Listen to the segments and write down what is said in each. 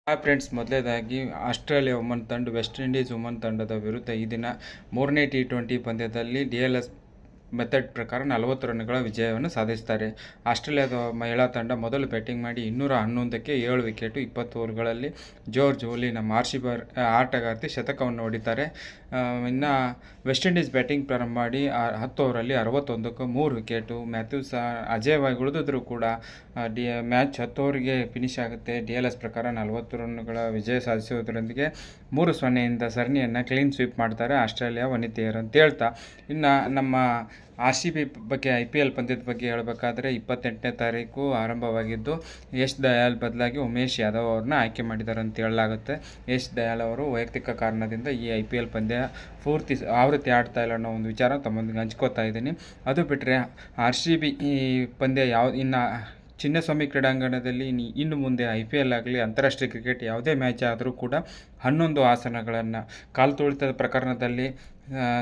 Hi friends, ಮೊದಲನೇದಾಗಿ Australia woman ತಂಡ West Indies woman ತಂಡದ ವಿರುದ್ಧ ಈ ದಿನ ಮೂರನೇ T20 ಪಂದ್ಯದಲ್ಲಿ DLS ಮೆಥಡ್ ಪ್ರಕಾರ 40 ರನ್ಗಳ ವಿಜಯವನ್ನು ಸಾಧಿಸುತ್ತಾರೆ. ಆಸ್ಟ್ರೇಲಿಯಾದ ಮಹಿಳಾ ತಂಡ ಮೊದಲು ಬ್ಯಾಟಿಂಗ್ ಮಾಡಿ 211ಕ್ಕೆ 7 ವಿಕೆಟ್ 20 ಓವರ್ಗಳಲ್ಲಿ ಜಾರ್ಜ್ ಓಲಿ ನಮ್ಮ RCB ಆಟಗಾರ್ತಿ ಶತಕವನ್ನು ಹೊಡಿತಾರೆ. ಇನ್ನು ವೆಸ್ಟ್ ಇಂಡೀಸ್ ಬ್ಯಾಟಿಂಗ್ ಪ್ರಾರಂಭ ಮಾಡಿ 10 ಓವರಲ್ಲಿ 61ಕ್ಕೆ 3 ವಿಕೆಟು. ಮ್ಯಾಥ್ಯೂಸ್ ಅಜೇಯವಾಗಿ ಉಳಿದಿದ್ರೂ ಕೂಡ ಮ್ಯಾಚ್ 10 ಓವರಿಗೆ ಫಿನಿಶ್ ಆಗುತ್ತೆ. DLS ಪ್ರಕಾರ 40 ರನ್ಗಳ ವಿಜಯ ಸಾಧಿಸುವುದರೊಂದಿಗೆ 3-0 ಸರಣಿಯನ್ನು ಕ್ಲೀನ್ ಸ್ವೀಪ್ ಮಾಡ್ತಾರೆ ಆಸ್ಟ್ರೇಲಿಯಾ ವನಿತೆಯರು ಅಂತ ಹೇಳ್ತಾ, ಇನ್ನು ನಮ್ಮ RCB ಬಗ್ಗೆ IPL ಪಂದ್ಯದ ಬಗ್ಗೆ ಹೇಳಬೇಕಾದ್ರೆ 28ನೇ ತಾರೀಕು ಆರಂಭವಾಗಿದ್ದು ಯಶ್ ದಯಾಲ್ ಬದಲಾಗಿ ಉಮೇಶ್ ಯಾದವ್ ಅವ್ರನ್ನ ಆಯ್ಕೆ ಮಾಡಿದ್ದಾರೆ ಅಂತ ಹೇಳಲಾಗುತ್ತೆ. ಯಶ್ ದಯಾಲ್ ಅವರು ವೈಯಕ್ತಿಕ ಕಾರಣದಿಂದ ಈ IPL ಪಂದ್ಯ ಪೂರ್ತಿ ಆವೃತ್ತಿ ಆಡ್ತಾ ಇಲ್ಲ ಅನ್ನೋ ಒಂದು ವಿಚಾರ ತಮ್ಮೊಂದಿಗೆ ಹಂಚ್ಕೋತಾ ಇದ್ದೀನಿ. ಅದು ಬಿಟ್ಟರೆ RCB ಈ ಪಂದ್ಯ ಇನ್ನು ಚಿನ್ನಸ್ವಾಮಿ ಕ್ರೀಡಾಂಗಣದಲ್ಲಿ ಇನ್ನು ಮುಂದೆ IPL ಆಗಲಿ ಅಂತಾರಾಷ್ಟ್ರೀಯ ಕ್ರಿಕೆಟ್ ಯಾವುದೇ ಮ್ಯಾಚ್ ಆದರೂ ಕೂಡ 11 ಆಸನಗಳನ್ನು ಕಾಲು ತುಳಿತದ ಪ್ರಕರಣದಲ್ಲಿ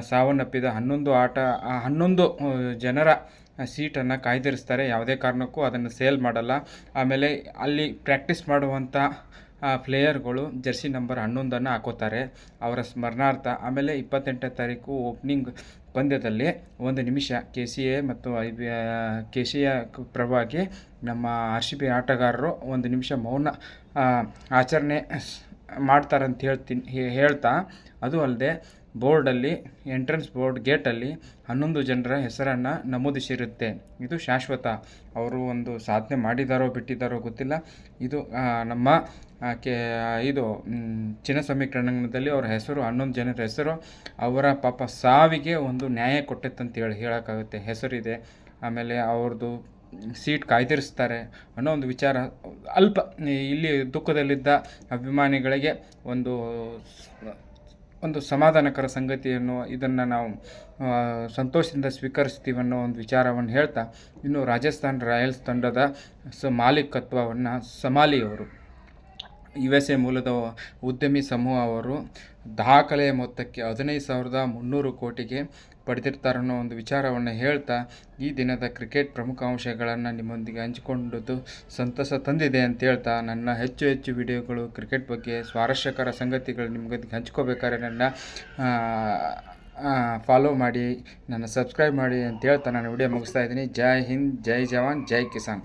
ಸಾವನ್ನಪ್ಪಿದ 11 ಜನರ ಸೀಟನ್ನು ಕಾಯ್ದಿರಿಸ್ತಾರೆ. ಯಾವುದೇ ಕಾರಣಕ್ಕೂ ಅದನ್ನು ಸೇಲ್ ಮಾಡಲ್ಲ. ಆಮೇಲೆ ಅಲ್ಲಿ ಪ್ರಾಕ್ಟೀಸ್ ಮಾಡುವಂಥ ಪ್ಲೇಯರ್ಗಳು ಜರ್ಸಿ ನಂಬರ್ 11 ಹಾಕೋತಾರೆ ಅವರ ಸ್ಮರಣಾರ್ಥ. ಆಮೇಲೆ 28ನೇ ತಾರೀಕು ಓಪನಿಂಗ್ ಪಂದ್ಯದಲ್ಲಿ 1 ನಿಮಿಷ KCA ಮತ್ತು KCA ಪರವಾಗಿ ನಮ್ಮ RCB ಆಟಗಾರರು 1 ನಿಮಿಷ ಮೌನ ಆಚರಣೆ ಮಾಡ್ತಾರಂತ ಹೇಳ್ತಾ, ಅದು ಅಲ್ಲದೆ ಬೋರ್ಡಲ್ಲಿ ಎಂಟ್ರೆನ್ಸ್ ಬೋರ್ಡ್ ಗೇಟಲ್ಲಿ 11 ಜನರ ಹೆಸರನ್ನು ನಮೂದಿಸಿರುತ್ತೆ. ಇದು ಶಾಶ್ವತ. ಅವರು ಒಂದು ಸಾಧನೆ ಮಾಡಿದಾರೋ ಬಿಟ್ಟಿದ್ದಾರೋ ಗೊತ್ತಿಲ್ಲ. ಇದು ನಮ್ಮ ಇದು ಚಿನ್ನಸ್ವಾಮಿ ಕ್ರೀಡಾಂಗಣದಲ್ಲಿ ಅವರ ಹೆಸರು 11 ಜನರ ಹೆಸರು ಅವರ ಪಾಪ ಸಾವಿಗೆ ಒಂದು ನ್ಯಾಯ ಕೊಟ್ಟಿತ್ತಂತ ಹೇಳೋಕ್ಕಾಗುತ್ತೆ. ಹೆಸರಿದೆ, ಆಮೇಲೆ ಅವ್ರದ್ದು ಸೀಟ್ ಕಾಯ್ದಿರಿಸ್ತಾರೆ ಅನ್ನೋ ಒಂದು ವಿಚಾರ ಅಲ್ಪ ಇಲ್ಲಿ ದುಃಖದಲ್ಲಿದ್ದ ಅಭಿಮಾನಿಗಳಿಗೆ ಒಂದು ಸಮಾಧಾನಕರ ಸಂಗತಿಯನ್ನು ಇದನ್ನು ನಾವು ಸಂತೋಷದಿಂದ ಸ್ವೀಕರಿಸ್ತೀವಿ ಅನ್ನೋ ಒಂದು ವಿಚಾರವನ್ನು ಹೇಳ್ತಾ, ಇನ್ನು ರಾಜಸ್ಥಾನ್ ರಾಯಲ್ಸ್ ತಂಡದ ಮಾಲೀಕತ್ವವನ್ನು ಸಮಾಲಿಯವರು USA ಮೂಲದ ಉದ್ಯಮಿ ಸಮೂಹ ಅವರು ದಾಖಲೆಯ ಮೊತ್ತಕ್ಕೆ 15,300 ಕೋಟಿಗೆ ಪಡೆದಿರ್ತಾರೆ ಅನ್ನೋ ಒಂದು ವಿಚಾರವನ್ನು ಹೇಳ್ತಾ, ಈ ದಿನದ ಕ್ರಿಕೆಟ್ ಪ್ರಮುಖ ಅಂಶಗಳನ್ನು ನಿಮ್ಮೊಂದಿಗೆ ಹಂಚಿಕೊಂಡದ್ದು ಸಂತಸ ತಂದಿದೆ ಅಂತ ಹೇಳ್ತಾ, ನನ್ನ ಹೆಚ್ಚು ವಿಡಿಯೋಗಳು ಕ್ರಿಕೆಟ್ ಬಗ್ಗೆ ಸ್ವಾರಸ್ಯಕರ ಸಂಗತಿಗಳು ನಿಮಗೆ ಹಂಚ್ಕೋಬೇಕಾದ್ರೆ ನನ್ನ ಫಾಲೋ ಮಾಡಿ, ನನ್ನ ಸಬ್ಸ್ಕ್ರೈಬ್ ಮಾಡಿ ಅಂತ ಹೇಳ್ತಾ ನಾನು ವಿಡಿಯೋ ಮುಗಿಸ್ತಾ ಇದ್ದೀನಿ. ಜೈ ಹಿಂದ್, ಜೈ ಜವಾನ್, ಜೈ ಕಿಸಾನ್.